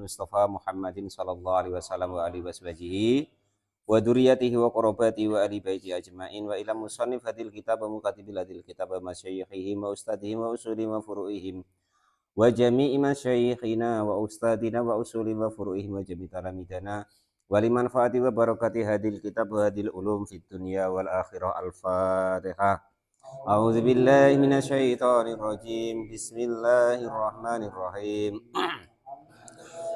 Mustafa Muhammadin sallallahu alaihi wasallam wa alihi washabihi wa dzurriyyatihi wa qurabatihi wa ali baiti ajmain wa ila musannif hadil kitab wa mukatibil hadil kitab wa masyayikhihim wa ustadihim wa usulihim wa furu'ihim wa jami'i masyayikhina wa ustadina wa usulihim wa furu'ihim wa jami'i talamidana wa liman fa'ati wa barakati hadil kitab wa hadil ulum fid dunya wal akhirah. Al-Fatihah. A'udzu billahi minasyaitonir rajim. Bismillahirrahmanirrahim.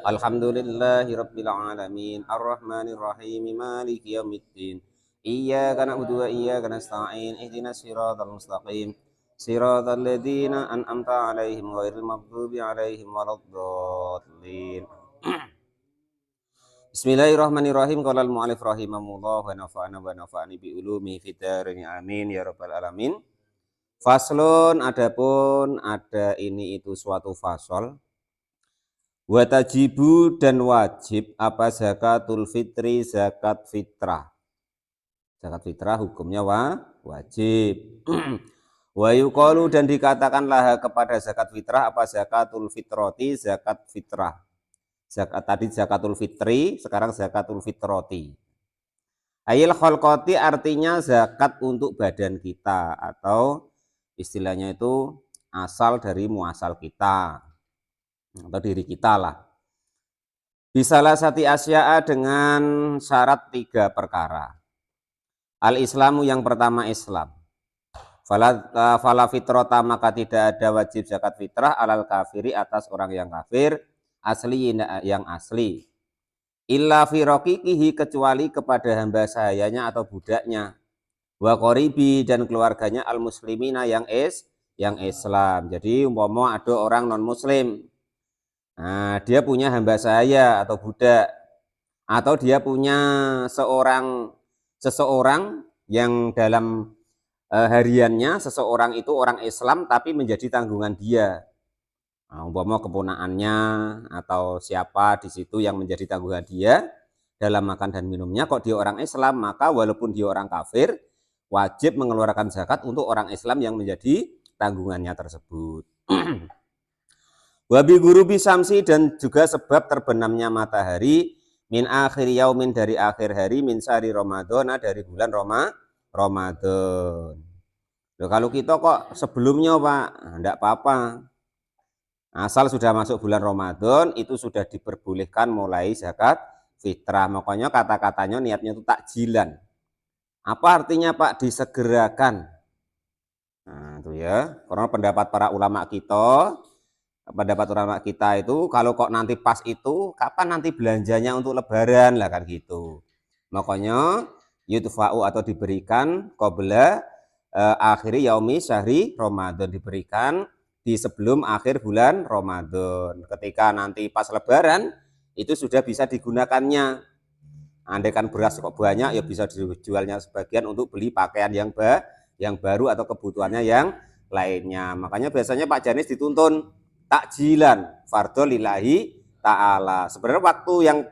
Alhamdulillahi rabbil alamin arrahmanir rahim maliki yaumiddin iyyaka na'budu wa iyyaka nasta'in ihdinas siratal mustaqim siratal ladzina an'amta 'alaihim ghairil maghdubi 'alaihim waladdallin. Bismillahirrahmanirrahim. Qala al-mu'allif rahimahullah wa nafa'ani bi ulumi fid dharain amin ya rabbal alamin. Faslun, adapun ada ini itu suatu fasal. Watajibu dan wajib apa zakatul fitri, zakat fitrah. Zakat fitrah hukumnya wajib. Wa yuqalu dan dikatakanlah kepada zakat fitrah apa zakatul fitroti, zakat fitrah. Zakat tadi zakatul fitri, sekarang zakatul fitroti. Ayil khalqati artinya zakat untuk badan kita atau istilahnya itu asal dari muasal kita atau diri kita lah. Bisalah sati asya'a dengan syarat 3 perkara. Al-Islamu yang pertama Islam. Fala fitrata maka tidak ada wajib zakat fitrah alal kafiri atas orang yang kafir asli yang asli. Illa fi raqiqihi kecuali kepada hamba sahayanya atau budaknya. Wa qoribi dan keluarganya al muslimina yang Islam. Jadi umpama ada orang non muslim. Nah, dia punya hamba sahaya atau budak, atau dia punya seseorang yang dalam hariannya seseorang itu orang Islam tapi menjadi tanggungan dia. Nah, umpama keponakannya atau siapa di situ yang menjadi tanggungan dia dalam makan dan minumnya, kok dia orang Islam, maka walaupun dia orang kafir wajib mengeluarkan zakat untuk orang Islam yang menjadi tanggungannya tersebut. Wabi gurubi samsi dan juga sebab terbenamnya matahari min akhir yaumin dari akhir hari min syahri Ramadan dari bulan Ramadan. Loh, kalau kita kok sebelumnya Pak, enggak apa-apa. Asal sudah masuk bulan Ramadan itu sudah diperbolehkan mulai zakat fitrah. Makanya kata-katanya niatnya itu takjilan. Apa artinya Pak? Disegerakan. Nah, itu ya. Karena pendapat para ulama kita itu kalau kok nanti pas itu kapan nanti belanjanya untuk lebaran lah kan gitu. Makanya yudfa'u atau diberikan qabla akhiri yaumi syahri Ramadan, diberikan di sebelum akhir bulan Ramadan. Ketika nanti pas lebaran itu sudah bisa digunakannya. Andaikan beras kok banyak ya bisa dijualnya sebagian untuk beli pakaian yang baru atau kebutuhannya yang lainnya. Makanya biasanya Pak Janis dituntun takjilan fardhu lillahi ta'ala. Sebenarnya waktu yang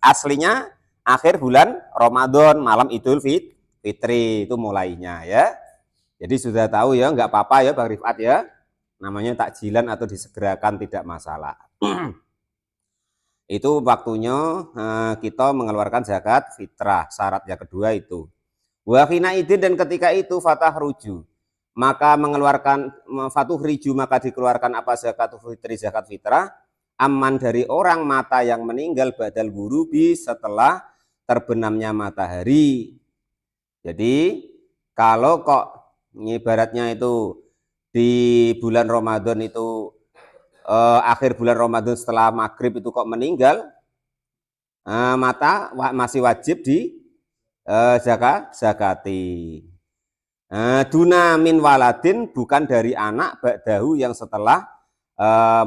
aslinya akhir bulan Ramadan, malam Idul Fitri itu mulainya ya. Jadi sudah tahu ya, nggak apa-apa ya Bang Rifat ya. Namanya takjilan atau disegerakan tidak masalah. Itu waktunya kita mengeluarkan zakat fitrah. Syarat yang kedua itu. Wa khina idin dan ketika itu fatah ruju. Maka mengeluarkan fatuh riju maka dikeluarkan apa zakat fitri zakat fitrah aman dari orang mata yang meninggal badal gurubi setelah terbenamnya matahari. Jadi kalau kok ibaratnya itu di bulan Ramadan itu akhir bulan Ramadan setelah maghrib itu kok meninggal, mata masih wajib di zakati. Duna min waladin bukan dari anak ba'dahu yang setelah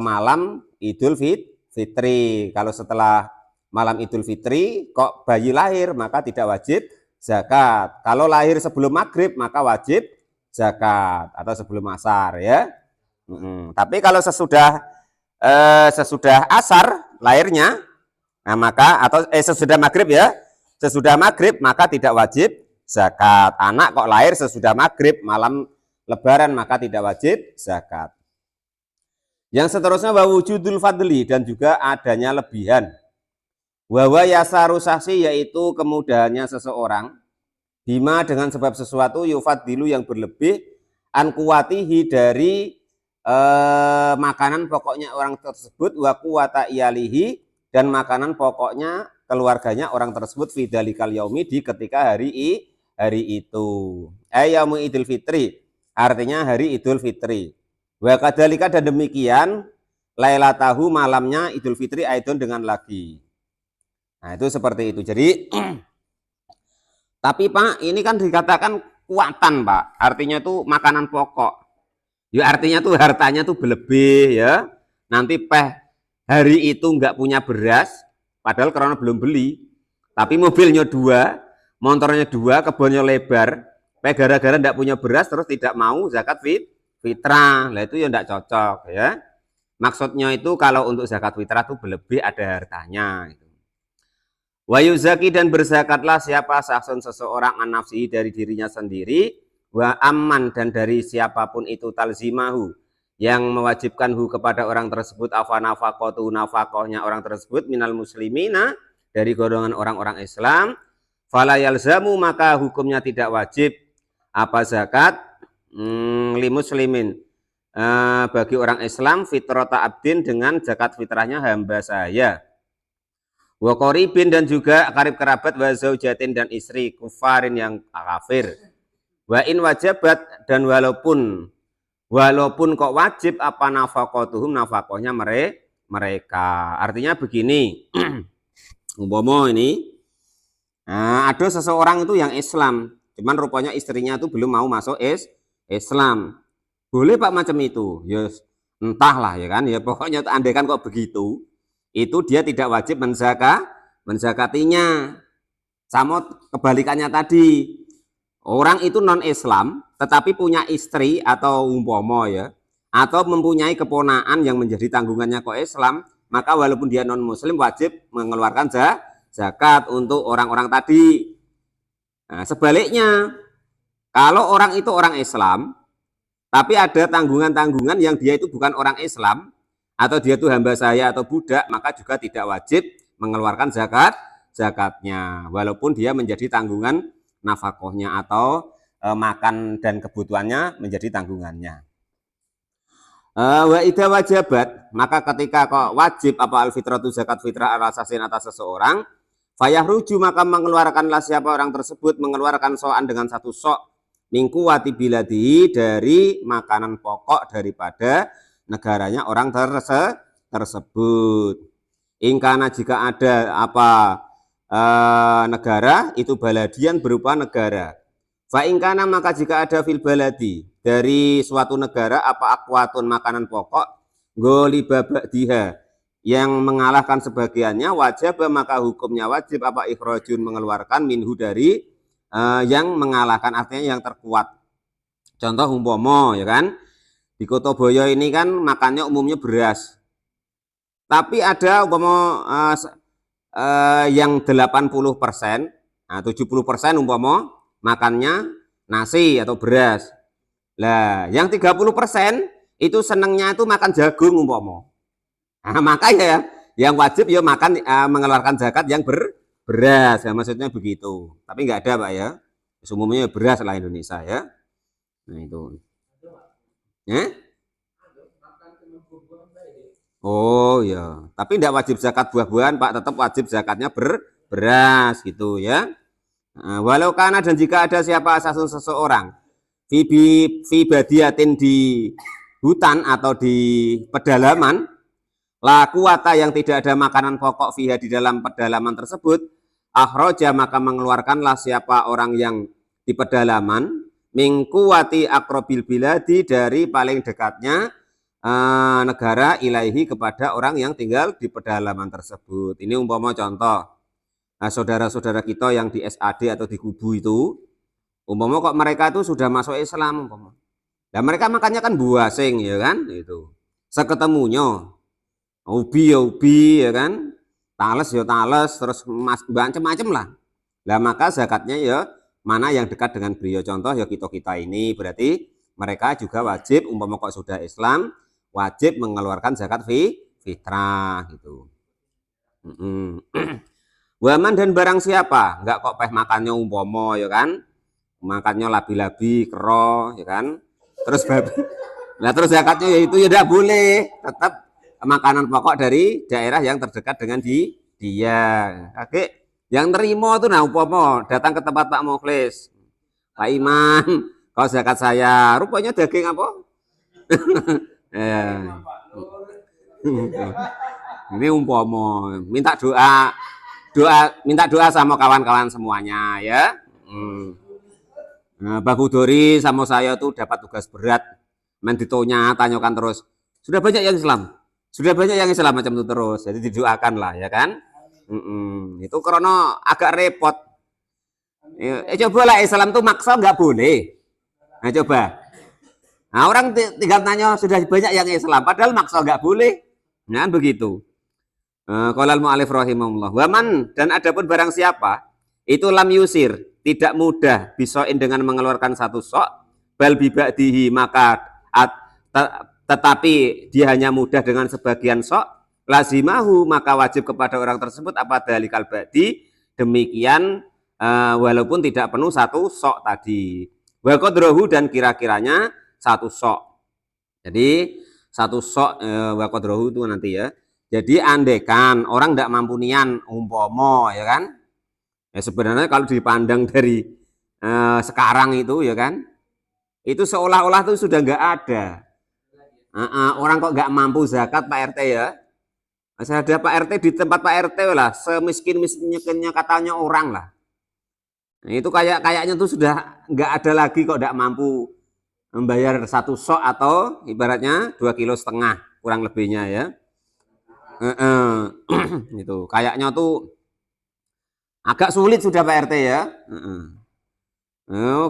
malam Idul Fitri. Kalau setelah malam Idul Fitri kok bayi lahir maka tidak wajib zakat. Kalau lahir sebelum maghrib maka wajib zakat atau sebelum asar ya. Tapi kalau sesudah asar lahirnya, nah maka atau sesudah maghrib ya, sesudah maghrib maka tidak wajib zakat. Anak kok lahir sesudah maghrib malam lebaran maka tidak wajib zakat. Yang seterusnya wa wujudul fadli, dan juga adanya lebihan. Wa yasaru saksi, yaitu kemudahannya seseorang, bima dengan sebab sesuatu yufadilu yang berlebih, an kuwatihi dari makanan pokoknya orang tersebut, wa kuwata iyalihi, dan makanan pokoknya keluarganya orang tersebut, fidalikal yaumi, di ketika hari itu. Yaumul idul fitri, artinya hari idul fitri. Wa kadzalika, dan demikian, lailatahu, malamnya idul fitri, aidon, dengan lagi. Nah itu seperti itu. Jadi tapi Pak, ini kan dikatakan kuatan Pak, artinya itu makanan pokok. Ya artinya tuh hartanya tuh berlebih ya. Nanti hari itu nggak punya beras, padahal karena belum beli. Tapi mobilnya 2, motornya 2, kebunnya lebar. Gara-gara nggak punya beras terus tidak mau zakat fitrah. Nah itu ya nggak cocok ya. Maksudnya itu kalau untuk zakat fitrah tuh berlebih, ada hartanya. Wa yuzaki, dan berzakatlah siapa saksun seseorang an nafsihi, dari dirinya sendiri, wa amman, dan dari siapapun itu, talzimahu, yang mewajibkan kepada orang tersebut, afa nafaqatu, nafaqahnya orang tersebut, minal muslimina, dari golongan orang-orang Islam, fala yalzamu, maka hukumnya tidak wajib apa zakat li muslimin, bagi orang Islam, fitrata abdin, dengan zakat fitrahnya hamba saya, wa qaribin, dan juga karib kerabat, wa zaujatin, dan istri, kufarin, yang kafir, wa in wajabat, dan walaupun kok wajib apa nafaqatuhum, nafaqahnya mereka. Artinya begini, umpama ini ada seseorang itu yang Islam, cuman rupanya istrinya itu belum mau masuk Islam. Boleh Pak macam itu? Ya entahlah ya kan, ya pokoknya andai kan kok begitu, itu dia tidak wajib menzakatinya. Sama kebalikannya tadi, orang itu non Islam tetapi punya istri atau umpama ya, atau mempunyai keponaan yang menjadi tanggungannya kok Islam, maka walaupun dia non muslim wajib mengeluarkan zakat untuk orang-orang tadi. Nah, sebaliknya, kalau orang itu orang Islam tapi ada tanggungan-tanggungan yang dia itu bukan orang Islam, atau dia itu hamba saya atau budak, maka juga tidak wajib mengeluarkan zakatnya, walaupun dia menjadi tanggungan nafkahnya atau makan dan kebutuhannya menjadi tanggungannya. Wa idza wajabat, maka ketika kok wajib apa alfitratu, zakat fitrah, ala sasin, atas seseorang, fayahruju, maka mengeluarkanlah siapa orang tersebut, mengeluarkan so'an, dengan satu sok, mingku wati biladi, dari makanan pokok daripada negaranya orang tersebut. Ingkana, jika ada apa negara itu baladian, berupa negara. Fa ingkana, maka jika ada fil baladi, dari suatu negara apa akwatun, makanan pokok, goliba ba'diha, yang mengalahkan sebagiannya, wajib, maka hukumnya wajib apa ikhrajun, mengeluarkan, minhu, dari yang mengalahkan, artinya yang terkuat. Contoh umpama ya kan, di Kota Boyo ini kan makannya umumnya beras, tapi ada umpama yang 80%, nah 70% umpama makannya nasi atau beras. Lah, yang 30% itu senangnya itu makan jagung umpama. Nah, maka ya yang wajib ya makan mengeluarkan zakat yang beras, ya maksudnya begitu. Tapi nggak ada Pak ya. Umumnya beras lah Indonesia ya. Nah itu. Oh ya, tapi tidak wajib zakat buah-buahan Pak, tetap wajib zakatnya beras gitu ya. Nah, walau karena, dan jika ada siapa asasun seseorang fi badiatin, di hutan atau di pedalaman, la kuwata, yang tidak ada makanan pokok fiha, di dalam pedalaman tersebut, akhroja, maka mengeluarkanlah siapa orang yang di pedalaman, mingkuwati akrobil biladi, dari paling dekatnya negara, ilaihi, kepada orang yang tinggal di pedalaman tersebut. Ini umpama contoh, saudara-saudara kita yang di SAD atau di Kubu itu, umpama kok mereka itu sudah masuk Islam umpama. Nah, mereka makannya kan buah sing ya kan, itu seketemunya ubi ya ubi ya kan, tales ya tales, terus macam-macam lah. Nah, maka zakatnya ya mana yang dekat dengan beliau. Contoh ya kita ini, berarti mereka juga wajib umpama kok sudah Islam, wajib mengeluarkan zakat fitrah gitu. Waman dan barang siapa, enggak kok peh makannya umpomo ya kan, makannya labi-labi, kero ya kan, terus babi. Nah terus zakatnya yaitu ya tidak boleh, tetap makanan pokok dari daerah yang terdekat dengan dia. Oke, yang terima itu nah umpama datang ke tempat Pak Mukhlis, Pak Imam, kau zakat saya, rupanya daging apa? Ini umpama minta minta doa sama kawan-kawan semuanya ya. Nah, Pak Budori sama saya tuh dapat tugas berat, main ditonya tanyakan terus. Sudah banyak yang Islam, sudah banyak yang Islam macam itu terus. Jadi didoakan lah ya kan. Itu karena agak repot. Coba lah Islam tuh maksa nggak boleh. Nah coba. Nah orang tinggal tanya sudah banyak yang Islam, padahal maksa nggak boleh. Nah begitu. Qala al-mu'allif rahimahullah. Waman dan adapun barang siapa itu lam yusir, tidak mudah bisoin dengan mengeluarkan satu sok, bal bibadihi maka tetapi dia hanya mudah dengan sebagian sok, lazimahu maka wajib kepada orang tersebut apa dalikal badi demikian walaupun tidak penuh satu sok tadi. Wa qadruhu dan kira-kiranya satu sok. Jadi satu sok wa qadruhu itu nanti ya. Jadi andekan orang tidak mampu nian umpomo ya kan. Ya sebenarnya kalau dipandang dari sekarang itu ya kan, itu seolah-olah itu sudah nggak ada. Orang kok nggak mampu zakat Pak RT ya. Saya ada Pak RT di tempat Pak RT lah, semiskin-miskinnya katanya orang lah. Nah, itu kayaknya tuh sudah nggak ada lagi kok nggak mampu membayar satu sok atau ibaratnya 2,5 kilo kurang lebihnya ya. Itu kayaknya tuh agak sulit sudah Pak RT ya.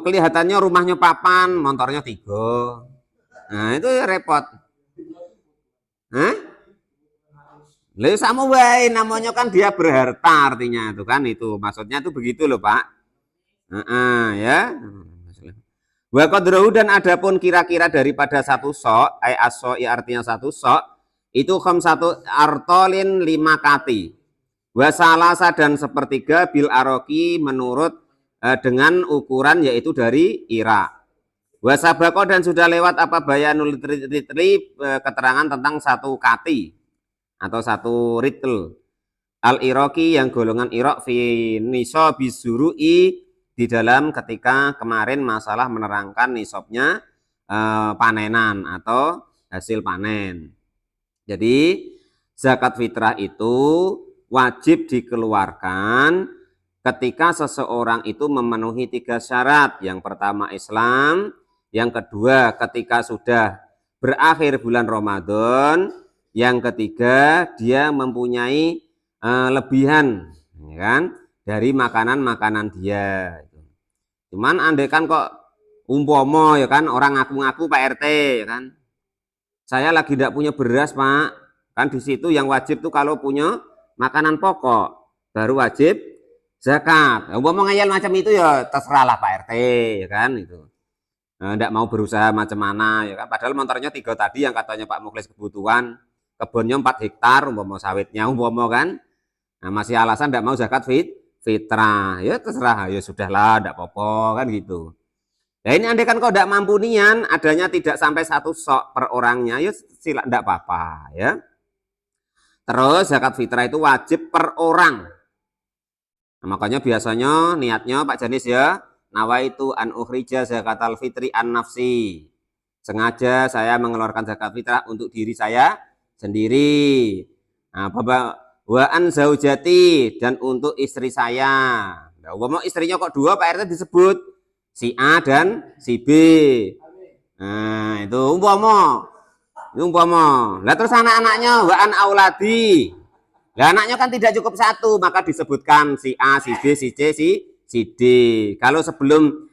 Kelihatannya rumahnya papan, motornya 3. Nah itu repot. Lalu sama wae namanya kan dia berharta artinya itu kan itu maksudnya itu begitu loh Pak. Ya. Wa qadrahu dan adapun kira-kira daripada satu sok, asoi artinya satu sok itu satu artolin 5 kati. Wasalasa dan sepertiga bil aroki menurut dengan ukuran yaitu dari Irak. Wasabako dan sudah lewat apa bayanul ritli keterangan tentang satu kati atau satu ritl. Al Iraki yang golongan Irak fi nisobi zurui di dalam ketika kemarin masalah menerangkan nisabnya panenan atau hasil panen. Jadi zakat fitrah itu wajib dikeluarkan ketika seseorang itu memenuhi 3 syarat. Yang pertama Islam, yang kedua ketika sudah berakhir bulan Ramadan, yang ketiga dia mempunyai lebihan ya kan, dari makanan-makanan dia. Cuman andai kan kok umpomo ya kan orang ngaku-ngaku Pak RT ya kan, saya lagi tidak punya beras Pak, kan di situ yang wajib tuh kalau punya makanan pokok baru wajib zakat. Umpama ngeyel macam itu ya terserahlah Pak RT ya kan itu. Tidak mau berusaha macam mana ya kan. Padahal motornya 3 tadi yang katanya Pak Mukhlis kebutuhan, kebunnya 4 hektar umpama sawitnya umpama kan. Nah, masih alasan tidak mau zakat fitrah. Ya terserah ya sudahlah tidak apa-apa kan gitu. Nah ini andai kan kau tidak mampu nian, adanya tidak sampai 1 sok per orangnya, ya sila tidak apa-apa ya. Terus zakat fitrah itu wajib per orang. Nah, makanya biasanya niatnya Pak Janis ya, nawaitu an ukhrija zakatal fitri an nafsi. Sengaja saya mengeluarkan zakat fitrah untuk diri saya sendiri. Nah, Bapak wa an zaujati dan untuk istri saya. Nah, umpama istrinya kok 2 Pak RT disebut si A dan si B. Nah, itu umpama. Lah terus anak-anaknya wa an auladi. Lah anaknya kan tidak cukup 1, maka disebutkan si A, si B, si C, si D. Kalau sebelum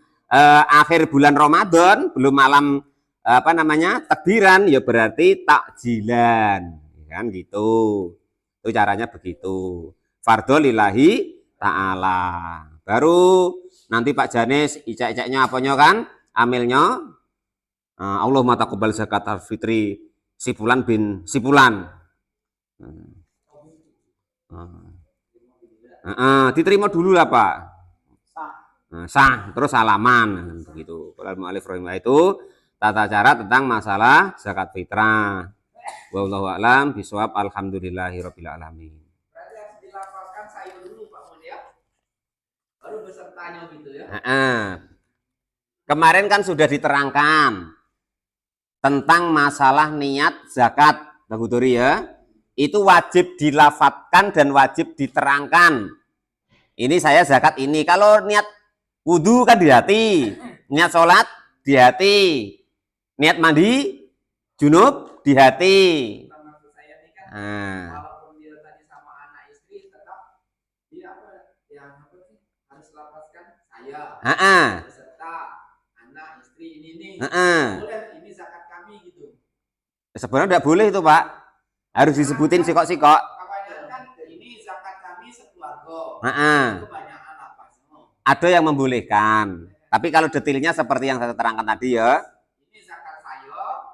akhir bulan Ramadan, belum malam takbiran ya berarti takjilan. Kan gitu. Itu caranya begitu. Fardhu lillahi ta'ala. Baru nanti Pak Janis icek-iceknya apanya kan? Amilnya Allahumma taqabbal zakatal fitri Sipulan bin Sipulan. Diterima dulu lah Pak. Sah, terus salaman begitu. Kalau mu'alif rahimah itu tata cara tentang masalah zakat fitrah. Wallahu a'lam bishawab. Alhamdulillahirabbil alamin. Berarti harus dilafalkan saya dulu Pak Mun ya. Baru besertanya gitu ya. Kemarin kan sudah diterangkan tentang masalah niat zakat, Bang Hudori ya. Itu wajib dilafatkan dan wajib diterangkan. Ini saya zakat ini. Kalau niat wudhu kan di hati, niat sholat di hati, niat mandi junub di hati. Maksud saya ini kan walaupun dia tadi sama anak istri tetap dia harus lapaskan saya beserta anak istri ini nih. Boleh ini zakat kami gitu. Sebenarnya tidak boleh itu Pak. Harus disebutin sikok-sikok. Kan ini zakat kami sekeluarga. Kebanyakan apa semua. Ada yang membolehkan. Tapi kalau detailnya seperti yang saya terangkan tadi ya. Ini zakat saya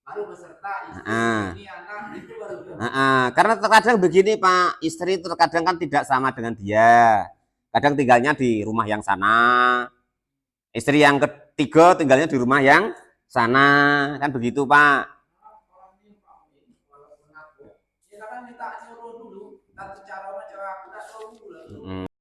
baru beserta istri ini anak itu baru. Karena terkadang begini Pak, istri terkadang kan tidak sama dengan dia. Kadang tinggalnya di rumah yang sana. Istri yang ketiga tinggalnya di rumah yang sana. Kan begitu Pak. Kita kan minta nyuruh dulu, tata cara aku tak tahu dulu.